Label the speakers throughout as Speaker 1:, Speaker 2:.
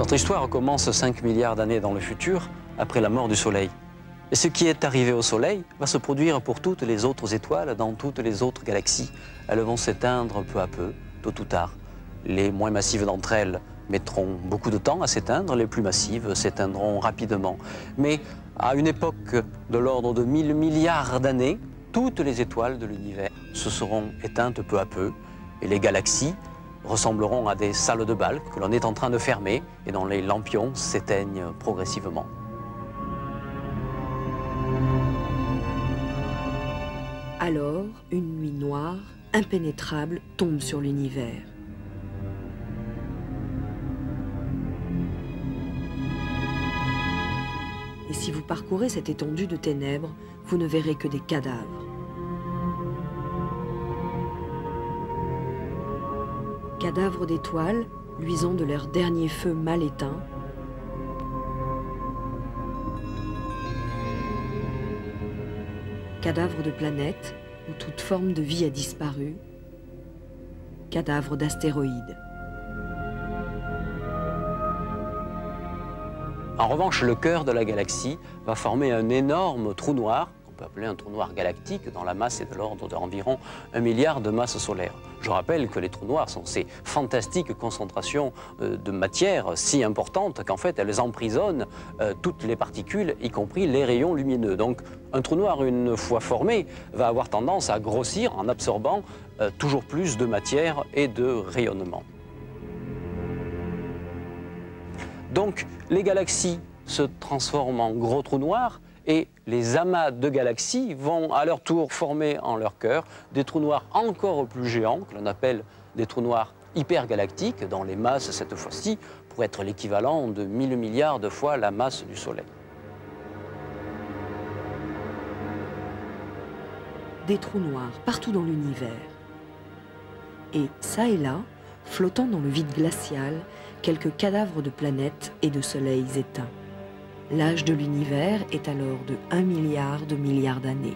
Speaker 1: Notre histoire commence 5 milliards d'années dans le futur, après la mort du Soleil. Et ce qui est arrivé au Soleil va se produire pour toutes les autres étoiles, dans toutes les autres galaxies. Elles vont s'éteindre peu à peu, tôt ou tard. Les moins massives d'entre elles mettront beaucoup de temps à s'éteindre, les plus massives s'éteindront rapidement. Mais à une époque de l'ordre de 1000 milliards d'années, toutes les étoiles de l'univers se seront éteintes peu à peu, et les galaxies ressembleront à des salles de bal que l'on est en train de fermer et dont les lampions s'éteignent progressivement.
Speaker 2: Alors, une nuit noire, impénétrable, tombe sur l'univers. Et si vous parcourez cette étendue de ténèbres, vous ne verrez que des cadavres. Cadavres d'étoiles, luisant de leur dernier feu mal éteint. Cadavres de planètes où toute forme de vie a disparu. Cadavres d'astéroïdes.
Speaker 1: En revanche, le cœur de la galaxie va former un énorme trou noir, qu'on peut appeler un trou noir galactique, dont la masse est de l'ordre d'environ 1 milliard de masses solaires. Je rappelle que les trous noirs sont ces fantastiques concentrations de matière si importantes qu'en fait elles emprisonnent toutes les particules, y compris les rayons lumineux. Donc un trou noir, une fois formé, va avoir tendance à grossir en absorbant toujours plus de matière et de rayonnement. Donc les galaxies se transforment en gros trous noirs et les amas de galaxies vont à leur tour former en leur cœur des trous noirs encore plus géants, que l'on appelle des trous noirs hypergalactiques, dont les masses, cette fois-ci, pourraient être l'équivalent de 1000 milliards de fois la masse du Soleil.
Speaker 2: Des trous noirs partout dans l'univers. Et ça et là, flottant dans le vide glacial, quelques cadavres de planètes et de soleils éteints. L'âge de l'univers est alors de 1 milliard de milliards d'années.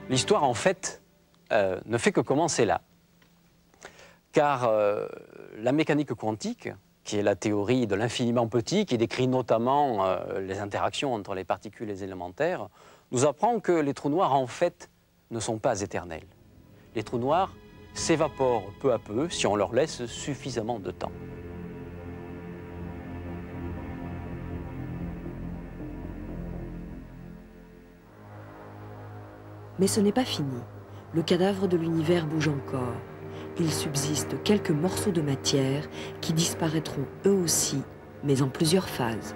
Speaker 1: L'histoire, en fait, ne fait que commencer là. Car la mécanique quantique, qui est la théorie de l'infiniment petit, qui décrit notamment les interactions entre les particules et les élémentaires, nous apprend que les trous noirs, en fait, ne sont pas éternels. Les trous noirs s'évaporent peu à peu si on leur laisse suffisamment de temps.
Speaker 2: Mais ce n'est pas fini. Le cadavre de l'univers bouge encore. Il subsiste quelques morceaux de matière qui disparaîtront eux aussi, mais en plusieurs phases.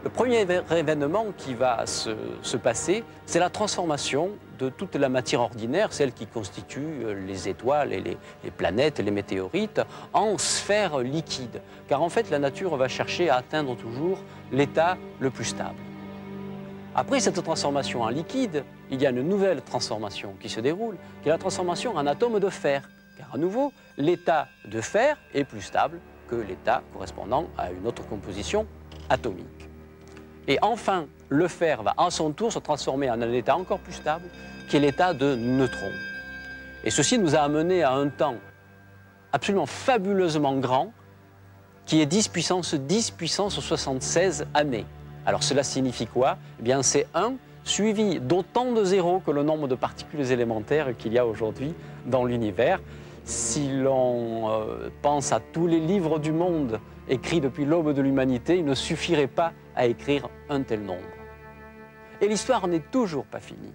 Speaker 1: Le premier événement qui va se passer, c'est la transformation de toute la matière ordinaire, celle qui constitue les étoiles et les planètes et les météorites, en sphères liquides. Car en fait, la nature va chercher à atteindre toujours l'état le plus stable. Après cette transformation en liquide, il y a une nouvelle transformation qui se déroule, qui est la transformation en atome de fer. Car à nouveau, l'état de fer est plus stable que l'état correspondant à une autre composition atomique. Et enfin, le fer va à son tour se transformer en un état encore plus stable, qui est l'état de neutrons. Et ceci nous a amené à un temps absolument fabuleusement grand, qui est 10 puissance 76 années. Alors cela signifie quoi? Eh bien c'est 1 suivi d'autant de zéros que le nombre de particules élémentaires qu'il y a aujourd'hui dans l'univers. Si l'on pense à tous les livres du monde écrits depuis l'aube de l'humanité, il ne suffirait pas à écrire un tel nombre. Et l'histoire n'est toujours pas finie.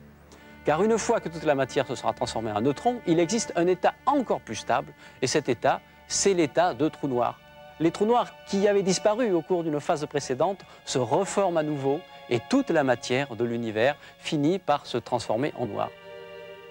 Speaker 1: Car une fois que toute la matière se sera transformée en neutrons, il existe un état encore plus stable, et cet état, c'est l'état de trou noir. Les trous noirs qui avaient disparu au cours d'une phase précédente se reforment à nouveau, et toute la matière de l'univers finit par se transformer en noir.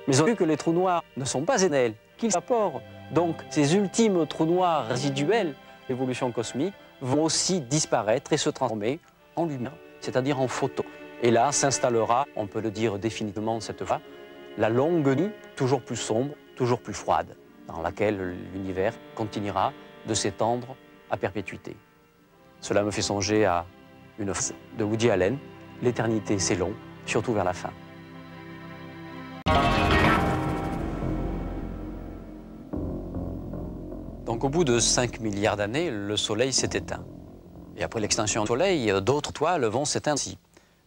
Speaker 1: Mais on a vu que les trous noirs ne sont pas éternels, qu'ils s'évaporent. Donc ces ultimes trous noirs résiduels, l'évolution cosmique, vont aussi disparaître et se transformer en lumière, c'est-à-dire en photons. Et là s'installera, on peut le dire définitivement cette fois, la longue nuit, toujours plus sombre, toujours plus froide, dans laquelle l'univers continuera de s'étendre à perpétuité. Cela me fait songer à une phrase de Woody Allen, « L'éternité c'est long, surtout vers la fin ». Donc Donc au bout de 5 milliards d'années, le Soleil s'est éteint. Et après l'extinction du Soleil, d'autres étoiles vont s'éteindre aussi.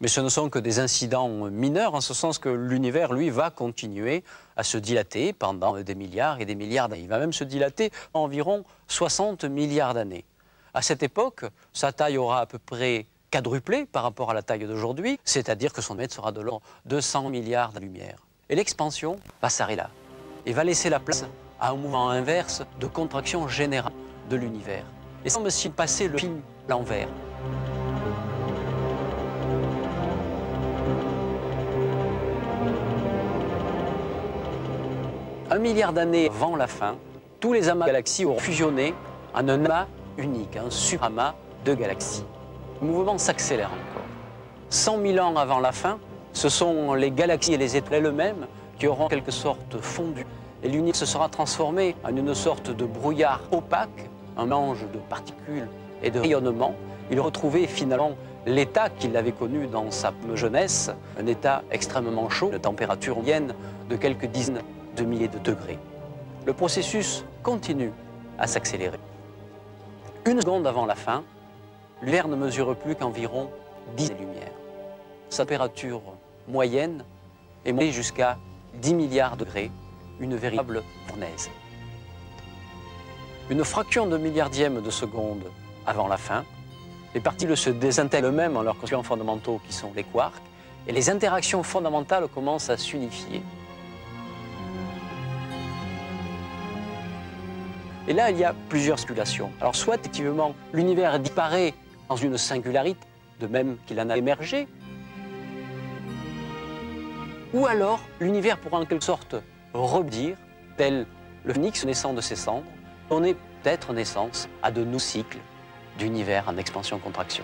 Speaker 1: Mais ce ne sont que des incidents mineurs, en ce sens que l'univers, lui, va continuer à se dilater pendant des milliards et des milliards d'années. Il va même se dilater environ 60 milliards d'années. À cette époque, sa taille aura à peu près quadruplé par rapport à la taille d'aujourd'hui, c'est-à-dire que son diamètre sera de l'ordre de 100 milliards d'années-lumière. Et l'expansion va s'arrêter là et va laisser la place à un mouvement inverse de contraction générale de l'univers. Et c'est comme si passait le film à l'envers. Un milliard d'années avant la fin, tous les amas de galaxies auront fusionné en un amas unique, un super-amas de galaxies. Le mouvement s'accélère encore. 100 000 ans avant la fin, ce sont les galaxies et les étoiles elles-mêmes qui auront en quelque sorte fondu. Et l'univers se sera transformé en une sorte de brouillard opaque, un mélange de particules et de rayonnements. Il retrouvait finalement l'état qu'il avait connu dans sa jeunesse, un état extrêmement chaud, une température moyenne de quelques dizaines de milliers de degrés. Le processus continue à s'accélérer. Une seconde avant la fin, l'univers ne mesure plus qu'environ 10 lumières. Sa température moyenne est montée jusqu'à 10 milliards de degrés, une véritable fournaise. Une fraction de milliardième de seconde avant la fin, les particules se désintègrent eux-mêmes en leurs constituants fondamentaux qui sont les quarks, et les interactions fondamentales commencent à s'unifier. Et là, il y a plusieurs spéculations. Alors, soit effectivement, l'univers disparaît dans une singularité, de même qu'il en a émergé, ou alors l'univers pourra en quelque sorte rebondir, tel le phénix naissant de ses cendres, donner peut-être naissance à de nouveaux cycles d'univers en expansion-contraction.